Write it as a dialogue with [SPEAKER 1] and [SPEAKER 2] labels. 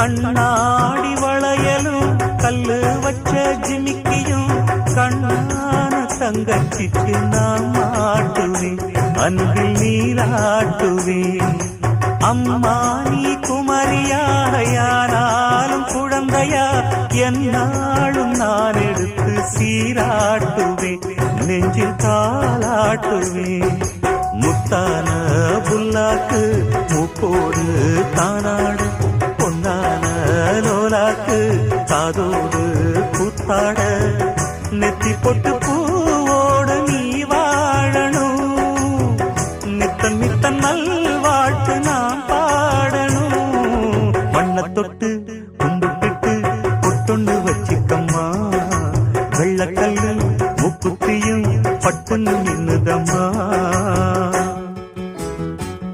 [SPEAKER 1] கண்ணாடி வளையலும் கல்லு வச்ச ஜிமிக்கியும் கண்ணான தங்கச்சிக்கு நான் மாட்டுவேன், அன்பில் நீராட்டுவேன். அம்மா நீ குமரியாயானாலும் குழந்தையா என்னாலும் நான் எடுத்து சீராட்டுவேன், நெஞ்சில் தாளாட்டுவேன். முத்தான புல்லாக்கு மூக்கோடு தானாடு, பொன்னான லோலாக்கு காதோடு கூத்தாட, நெத்தி பொட்டு பூவோடு நீ வாழணும், நித்தன் நித்தன் நல்ல